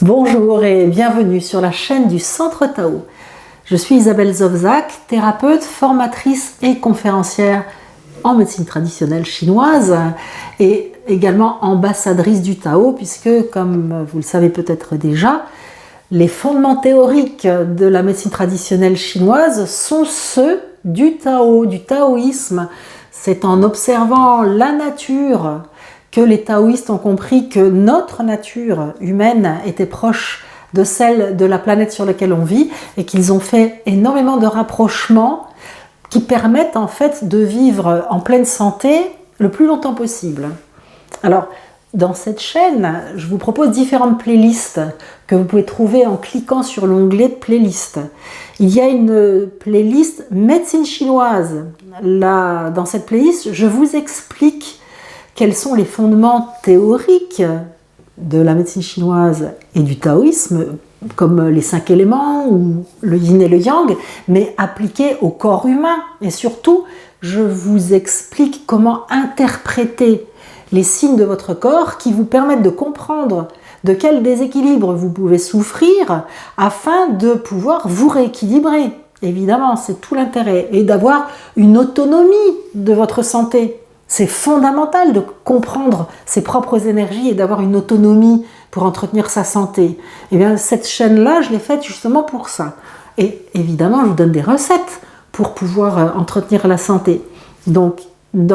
Bonjour et bienvenue sur la chaîne du Centre Tao. Je suis Isabelle Zovzak, thérapeute, formatrice et conférencière en médecine traditionnelle chinoise et également ambassadrice du Tao puisque, comme vous le savez peut-être déjà, les fondements théoriques de la médecine traditionnelle chinoise sont ceux du Tao, du taoïsme. C'est en observant la nature que les taoïstes ont compris que notre nature humaine était proche de celle de la planète sur laquelle on vit et qu'ils ont fait énormément de rapprochements qui permettent en fait de vivre en pleine santé le plus longtemps possible. Alors, dans cette chaîne, je vous propose différentes playlists que vous pouvez trouver en cliquant sur l'onglet playlist. Il y a une playlist médecine chinoise. Là, dans cette playlist, je vous explique quels sont les fondements théoriques de la médecine chinoise et du taoïsme, comme les 5 éléments ou le yin et le yang, mais appliqués au corps humain. Et surtout, je vous explique comment interpréter les signes de votre corps qui vous permettent de comprendre de quel déséquilibre vous pouvez souffrir afin de pouvoir vous rééquilibrer. Évidemment, c'est tout l'intérêt, et d'avoir une autonomie de votre santé. C'est fondamental de comprendre ses propres énergies et d'avoir une autonomie pour entretenir sa santé. Et bien, cette chaîne-là, je l'ai faite justement pour ça. Et évidemment, je vous donne des recettes pour pouvoir entretenir la santé. Donc, il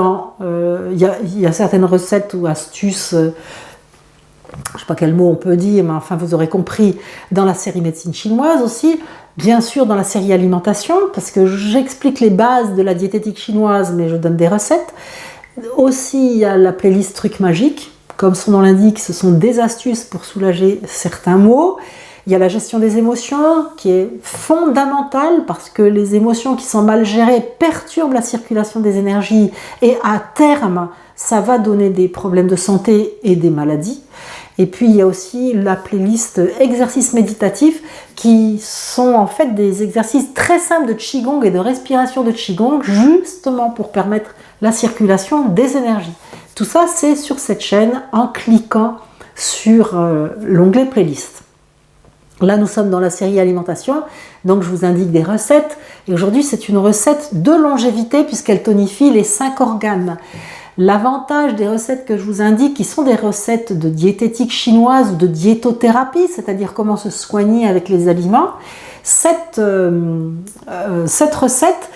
y a certaines recettes ou astuces, je ne sais pas quel mot on peut dire, mais enfin, vous aurez compris, dans la série médecine chinoise aussi. Bien sûr, dans la série alimentation, parce que j'explique les bases de la diététique chinoise, mais je donne des recettes. Aussi, il y a la playlist trucs magiques. Comme son nom l'indique, ce sont des astuces pour soulager certains maux. Il y a la gestion des émotions qui est fondamentale parce que les émotions qui sont mal gérées perturbent la circulation des énergies et à terme, ça va donner des problèmes de santé et des maladies. Et puis, il y a aussi la playlist exercices méditatifs qui sont en fait des exercices très simples de Qigong et de respiration de Qigong justement pour permettre la circulation des énergies. Tout ça, c'est sur cette chaîne en cliquant sur l'onglet playlist. Là, nous sommes dans la série alimentation, donc je vous indique des recettes. Et aujourd'hui, c'est une recette de longévité puisqu'elle tonifie les 5 organes. L'avantage des recettes que je vous indique, qui sont des recettes de diététique chinoise ou de diétothérapie, c'est-à-dire comment se soigner avec les aliments, cette recette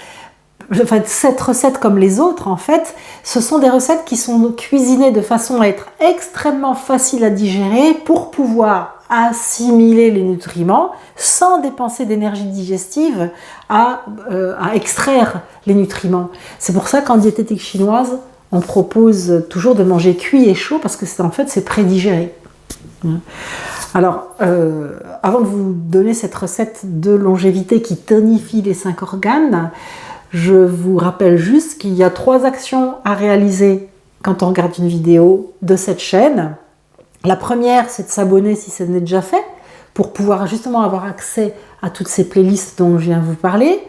comme les autres en fait, ce sont des recettes qui sont cuisinées de façon à être extrêmement faciles à digérer pour pouvoir assimiler les nutriments sans dépenser d'énergie digestive à extraire les nutriments. C'est pour ça qu'en diététique chinoise, on propose toujours de manger cuit et chaud parce que c'est prédigéré. Alors, avant de vous donner cette recette de longévité qui tonifie les 5 organes, je vous rappelle juste qu'il y a 3 actions à réaliser quand on regarde une vidéo de cette chaîne. La première, c'est de s'abonner si ce n'est déjà fait, pour pouvoir justement avoir accès à toutes ces playlists dont je viens de vous parler.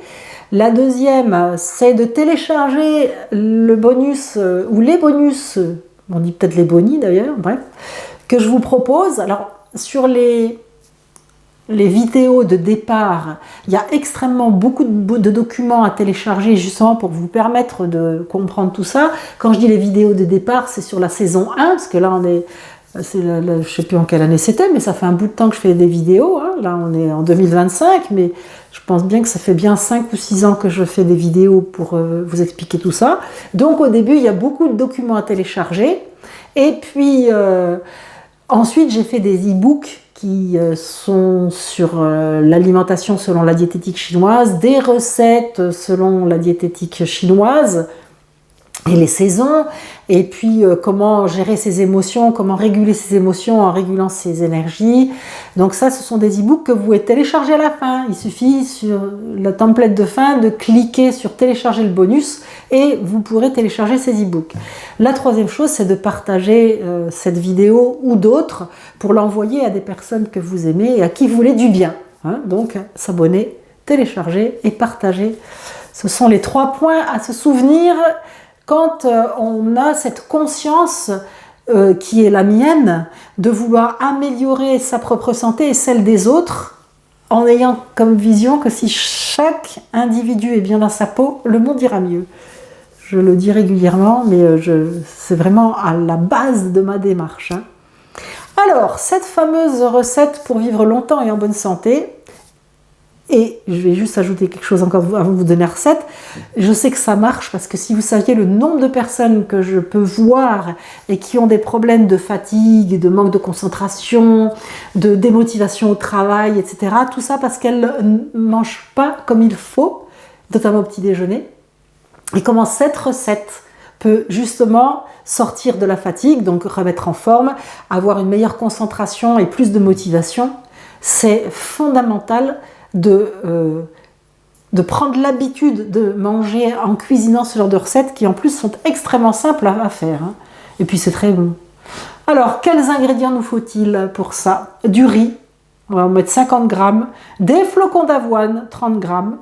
La deuxième, c'est de télécharger le bonus ou les bonus, on dit peut-être les bonis d'ailleurs, bref, que je vous propose. Alors, sur les vidéos de départ, il y a extrêmement beaucoup de documents à télécharger justement pour vous permettre de comprendre tout ça. Quand je dis les vidéos de départ, c'est sur la saison 1, parce que là on est, je ne sais plus en quelle année c'était, mais ça fait un bout de temps que je fais des vidéos. Là on est en 2025, mais je pense bien que ça fait bien 5 ou 6 ans que je fais des vidéos pour vous expliquer tout ça. Donc au début, il y a beaucoup de documents à télécharger. Et puis ensuite, j'ai fait des e-books qui sont sur l'alimentation selon la diététique chinoise, des recettes selon la diététique chinoise et les saisons, et puis comment gérer ses émotions, comment réguler ses émotions en régulant ses énergies. Donc ça, ce sont des e-books que vous pouvez télécharger à la fin. Il suffit sur la template de fin de cliquer sur télécharger le bonus et vous pourrez télécharger ces e-books. La troisième chose, c'est de partager cette vidéo ou d'autres pour l'envoyer à des personnes que vous aimez et à qui vous voulez du bien. Donc s'abonner, télécharger et partager. Ce sont les 3 points à se souvenir quand on a cette conscience qui est la mienne, de vouloir améliorer sa propre santé et celle des autres, en ayant comme vision que si chaque individu est bien dans sa peau, le monde ira mieux. Je le dis régulièrement, mais c'est vraiment à la base de ma démarche. Hein. Alors, cette fameuse recette pour vivre longtemps et en bonne santé, et je vais juste ajouter quelque chose encore avant de vous donner la recette, je sais que ça marche parce que si vous saviez le nombre de personnes que je peux voir et qui ont des problèmes de fatigue, de manque de concentration, de démotivation au travail, etc., tout ça parce qu'elles ne mangent pas comme il faut, notamment au petit déjeuner, et comment cette recette peut justement sortir de la fatigue, donc remettre en forme, avoir une meilleure concentration et plus de motivation. C'est fondamental de prendre l'habitude de manger en cuisinant ce genre de recettes qui en plus sont extrêmement simples à faire. Hein. Et puis c'est très bon. Alors, quels ingrédients nous faut-il pour ça? Du riz, on va en mettre 50 grammes, des flocons d'avoine, 30 grammes,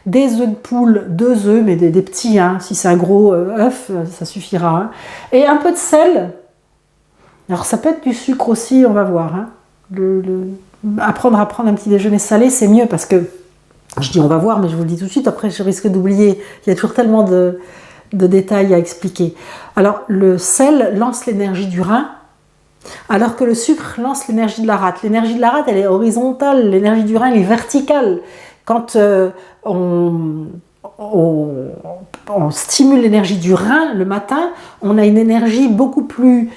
des œufs de poule, 2 œufs, mais des petits, hein. Si c'est un gros œuf, ça suffira. Hein. Et un peu de sel. Alors ça peut être du sucre aussi, on va voir. Hein. Apprendre à prendre un petit déjeuner salé, c'est mieux parce que, je dis on va voir, mais je vous le dis tout de suite, après je risque d'oublier, il y a toujours tellement de détails à expliquer. Alors le sel lance l'énergie du rein, alors que le sucre lance l'énergie de la rate. L'énergie de la rate, elle est horizontale, l'énergie du rein, elle est verticale. Quand on stimule l'énergie du rein le matin, on a une énergie beaucoup plus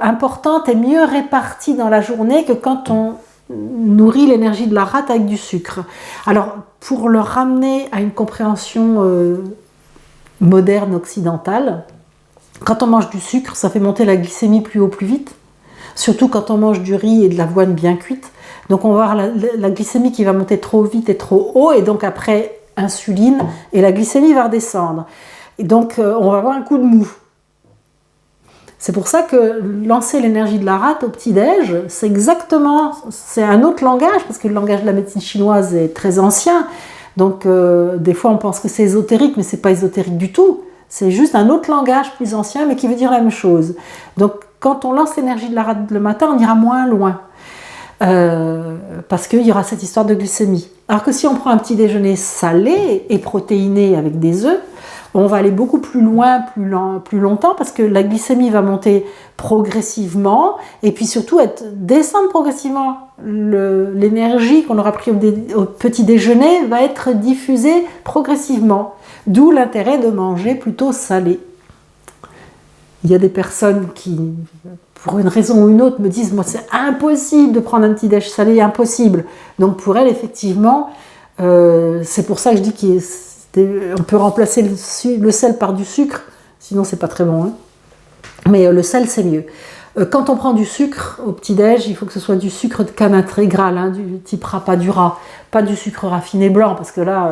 importante et mieux répartie dans la journée que quand on nourrit l'énergie de la rate avec du sucre. Alors, pour le ramener à une compréhension moderne occidentale, quand on mange du sucre, ça fait monter la glycémie plus haut, plus vite, surtout quand on mange du riz et de l'avoine bien cuite. Donc on va avoir la glycémie qui va monter trop vite et trop haut, et donc après insuline, et la glycémie va redescendre. Et donc on va avoir un coup de mou. C'est pour ça que lancer l'énergie de la rate au petit-déj, c'est un autre langage, parce que le langage de la médecine chinoise est très ancien. Donc des fois on pense que c'est ésotérique, mais c'est pas ésotérique du tout. C'est juste un autre langage plus ancien, mais qui veut dire la même chose. Donc quand on lance l'énergie de la rate le matin, on ira moins loin. Parce qu'il y aura cette histoire de glycémie. Alors que si on prend un petit déjeuner salé et protéiné avec des œufs, on va aller beaucoup plus loin, plus longtemps, parce que la glycémie va monter progressivement, et puis surtout descendre progressivement. L'énergie qu'on aura pris au petit déjeuner va être diffusée progressivement, d'où l'intérêt de manger plutôt salé. Il y a des personnes qui, pour une raison ou une autre, me disent « moi c'est impossible de prendre un petit déj salé, impossible ». Donc pour elles, effectivement, c'est pour ça que je dis qu'on peut remplacer le sel par du sucre, sinon c'est pas très bon. Hein. Mais le sel, c'est mieux. Quand on prend du sucre au petit-déj, il faut que ce soit du sucre de canne intégral, hein, du type Rapadura, pas du sucre raffiné blanc, parce que là,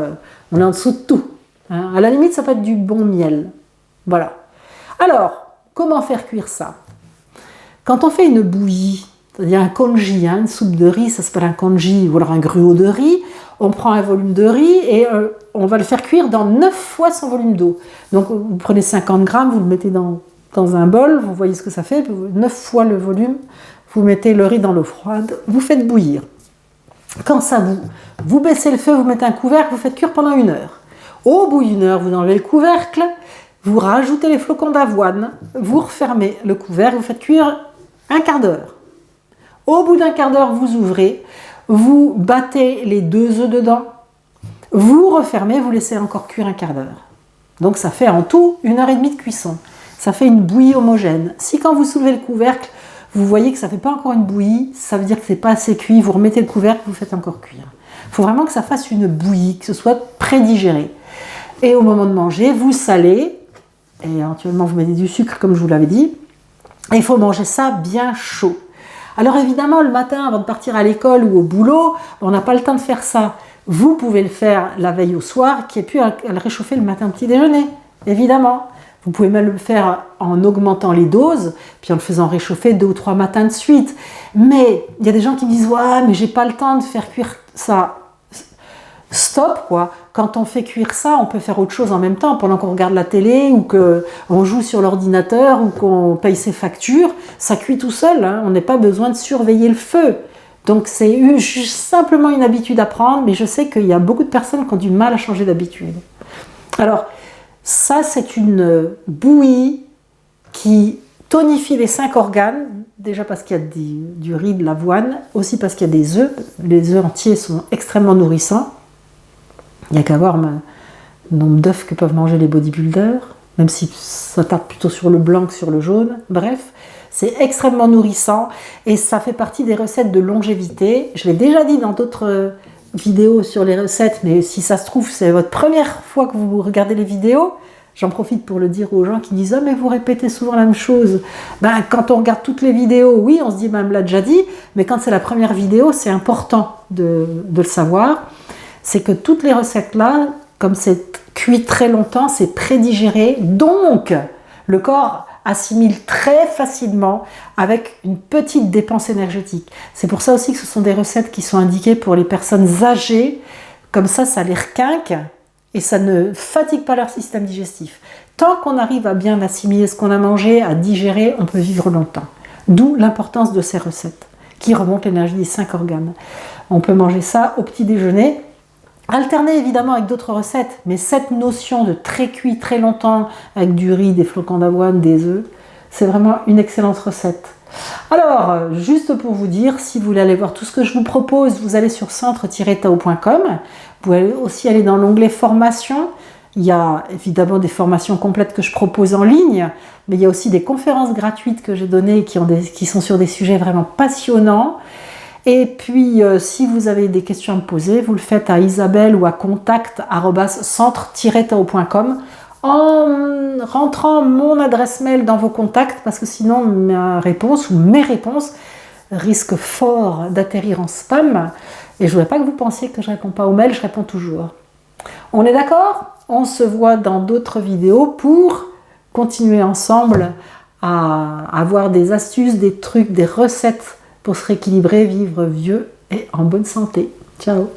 on est en dessous de tout. Hein. À la limite, ça peut être du bon miel. Voilà. Alors, comment faire cuire ça? Quand on fait une bouillie, c'est-à-dire un congee, hein, une soupe de riz, ça s'appelle un congee, ou alors un gruau de riz, on prend un volume de riz et on va le faire cuire dans 9 fois son volume d'eau. Donc vous prenez 50 grammes, vous le mettez dans un bol, vous voyez ce que ça fait, 9 fois le volume, vous mettez le riz dans l'eau froide, vous faites bouillir. Quand ça bout, vous baissez le feu, vous mettez un couvercle, vous faites cuire pendant 1 heure. Au bout d'1 heure, vous enlevez le couvercle, vous rajoutez les flocons d'avoine, vous refermez le couvercle, vous faites cuire 1/4 d'heure. Au bout d'1/4 d'heure, vous ouvrez, vous battez les 2 œufs dedans, vous refermez, vous laissez encore cuire 1/4 d'heure. Donc ça fait en tout 1h30 de cuisson. Ça fait une bouillie homogène. Si quand vous soulevez le couvercle, vous voyez que ça ne fait pas encore une bouillie, ça veut dire que ce n'est pas assez cuit, vous remettez le couvercle, vous faites encore cuire. Il faut vraiment que ça fasse une bouillie, que ce soit prédigéré. Et au moment de manger, vous salez, et éventuellement vous mettez du sucre comme je vous l'avais dit, et il faut manger ça bien chaud. Alors évidemment, le matin, avant de partir à l'école ou au boulot, on n'a pas le temps de faire ça. Vous pouvez le faire la veille au soir, qui est puis à le réchauffer le matin au petit déjeuner, évidemment. Vous pouvez même le faire en augmentant les doses, puis en le faisant réchauffer 2 ou 3 matins de suite. Mais il y a des gens qui me disent « Ouais, mais j'ai pas le temps de faire cuire ça ». stop, quoi. Quand on fait cuire ça, on peut faire autre chose en même temps, pendant qu'on regarde la télé ou qu'on joue sur l'ordinateur ou qu'on paye ses factures. Ça cuit tout seul, hein. On n'a pas besoin de surveiller le feu. Donc c'est juste simplement une habitude à prendre, mais je sais qu'il y a beaucoup de personnes qui ont du mal à changer d'habitude. Alors, ça, c'est une bouillie qui tonifie les 5 organes, déjà parce qu'il y a du riz, de l'avoine, aussi parce qu'il y a des œufs. Les œufs entiers sont extrêmement nourrissants. Il n'y a qu'à voir le nombre d'œufs que peuvent manger les bodybuilders, même si ça tape plutôt sur le blanc que sur le jaune. Bref, c'est extrêmement nourrissant et ça fait partie des recettes de longévité. Je l'ai déjà dit dans d'autres vidéos sur les recettes, mais si ça se trouve, c'est votre première fois que vous regardez les vidéos. J'en profite pour le dire aux gens qui disent « Ah, mais vous répétez souvent la même chose ». Ben, quand on regarde toutes les vidéos, oui, on se dit « Ben, me l'a déjà dit », mais quand c'est la première vidéo, c'est important de le savoir. C'est que toutes les recettes-là, comme c'est cuit très longtemps, c'est prédigéré. Donc, le corps assimile très facilement avec une petite dépense énergétique. C'est pour ça aussi que ce sont des recettes qui sont indiquées pour les personnes âgées. Comme ça les requinque et ça ne fatigue pas leur système digestif. Tant qu'on arrive à bien assimiler ce qu'on a mangé, à digérer, on peut vivre longtemps. D'où l'importance de ces recettes qui remontent l'énergie des 5 organes. On peut manger ça au petit déjeuner. Alterner évidemment avec d'autres recettes, mais cette notion de très cuit très longtemps avec du riz, des flocons d'avoine, des œufs, c'est vraiment une excellente recette. Alors, juste pour vous dire, si vous voulez aller voir tout ce que je vous propose, vous allez sur centre-tao.com. Vous pouvez aussi aller dans l'onglet formation. Il y a évidemment des formations complètes que je propose en ligne, mais il y a aussi des conférences gratuites que j'ai données qui sont sur des sujets vraiment passionnants. Et puis, si vous avez des questions à me poser, vous le faites à Isabelle ou à contact@centre-tao.com en rentrant mon adresse mail dans vos contacts, parce que sinon ma réponse ou mes réponses risquent fort d'atterrir en spam. Et je ne voudrais pas que vous pensiez que je ne réponds pas aux mails, je réponds toujours. On est d'accord ? On se voit dans d'autres vidéos pour continuer ensemble à avoir des astuces, des trucs, des recettes pour se rééquilibrer, vivre vieux et en bonne santé. Ciao!